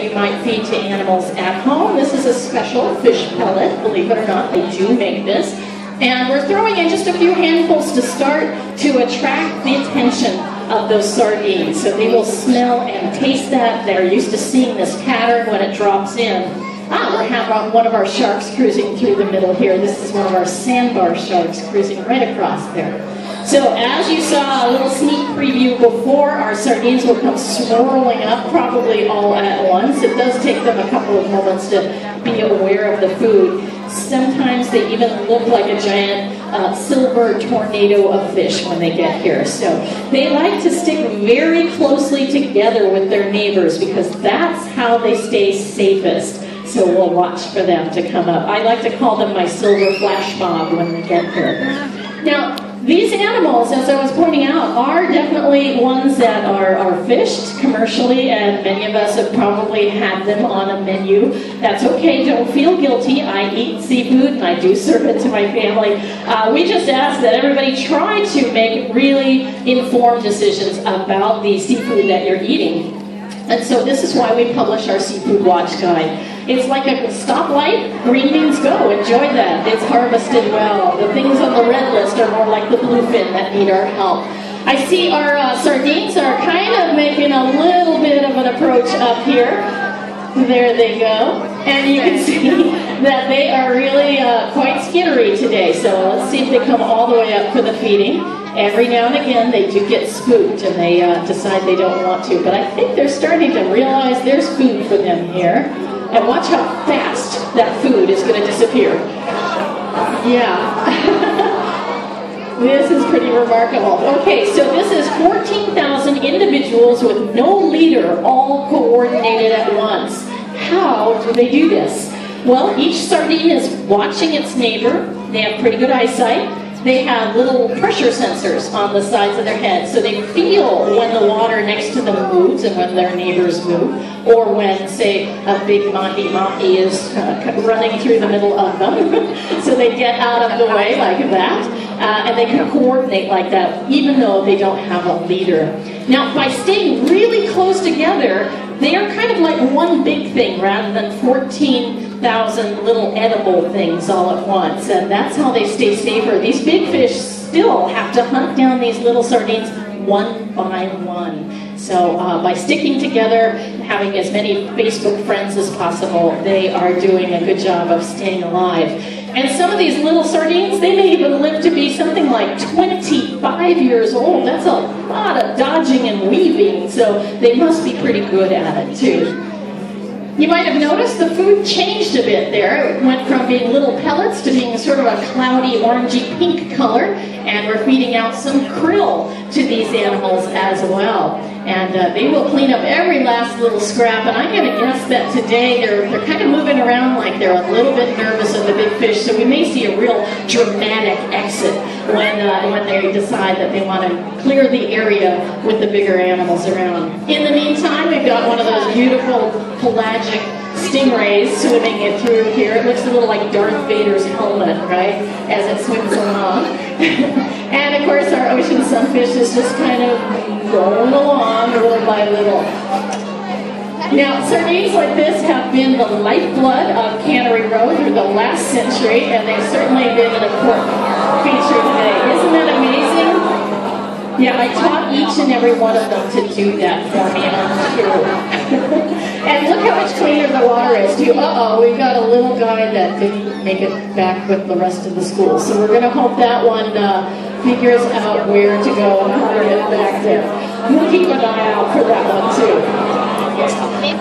you might feed to animals at home. This is a special fish pellet, believe it or not, they do make this. And we're throwing in just a few handfuls to start to attract the attention of those sardines. So they will smell and taste that. They're used to seeing this pattern when it drops in. We have one of our sharks cruising through the middle here. This is one of our sandbar sharks cruising right across there. So as you saw a little sneak preview before, our sardines will come swirling up probably all at once. It does take them a couple of moments to be aware of the food. Sometimes they even look like a giant silver tornado of fish when they get here. So they like to stick very closely together with their neighbors because that's how they stay safest. So we'll watch for them to come up. I like to call them my silver flash mob when they get here. Now, these animals, as I was pointing out, are definitely ones that are fished commercially, and many of us have probably had them on a menu. That's okay, don't feel guilty. I eat seafood and I do serve it to my family. We just ask that everybody try to make really informed decisions about the seafood that you're eating. And so this is why we publish our Seafood Watch Guide. It's like a stoplight, green means go, enjoy that. It's harvested well. The things on the red list are more like the bluefin that need our help. I see our sardines are kind of making a little bit of an approach up here. There they go. And you can see that they are really quite skittery today. So let's see if they come all the way up for the feeding. Every now and again they do get spooked and they decide they don't want to. But I think they're starting to realize there's food for them here. And watch how fast that food is going to disappear. Yeah. This is pretty remarkable. Okay, so this is 14,000 individuals with no leader, all coordinated at once. How do they do this? Well, each sardine is watching its neighbor. They have pretty good eyesight. They have little pressure sensors on the sides of their heads, so they feel when the water next to them moves and when their neighbors move, or when, say, a big mahi is running through the middle of them. So they get out of the way like that, and they can coordinate like that, even though they don't have a leader. Now, by staying really close together, they are kind of like one big thing rather than 14,000 little edible things all at once, and that's how they stay safer. These big fish still have to hunt down these little sardines one by one. So by sticking together, having as many Facebook friends as possible, they are doing a good job of staying alive. And some of these little sardines, they may even live to be something like 25 years old. That's a lot of dodging and weaving, so they must be pretty good at it too. You might have noticed the food changed a bit there. It went from being little pellets to being sort of a cloudy, orangey pink color, and we're feeding out some krill to these animals as well. And they will clean up every last little scrap, and I'm going to guess that today they're kind of moving around like they're a little bit nervous of the big fish, so we may see a real dramatic exit when they decide that they want to clear the area with the bigger animals around. In the meantime, we've got one of those beautiful pelagic stingrays swimming it through here. It looks a little like Darth Vader's helmet, right, as it swims along. And of course our ocean sunfish is just kind of going along little by little. Now, sardines like this have been the lifeblood of Cannery Row through the last century, and they've certainly been an important feature today. Isn't that amazing? Yeah, I taught each and every one of them to do that for me on the tour. And look how much cleaner the water is too. Uh-oh, we've got a little guy that didn't make it back with the rest of the school. So we're going to hope that one figures out where to go and how to get back there. We'll keep an eye out for that one too.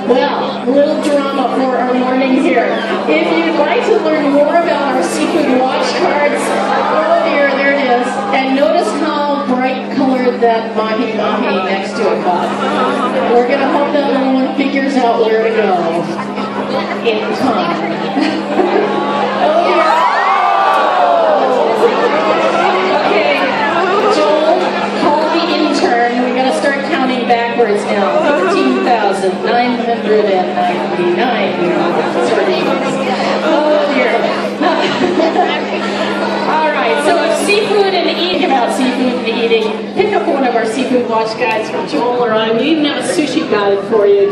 Well, a little drama for our morning here. If you'd like to learn more about our Seafood Watch Cards, oh dear, there it is. And notice how bright colored that mahi next to it got. We're going to hope that little one figures out where to go in time. Oh dear. Okay, Joel, call the intern. We're going to start counting backwards now. 13,999 sardines. Oh dear. All right, so if seafood and eating about seafood and eating, pick up one of our Seafood Watch Guides from Joel or I. We even have a sushi guide for you.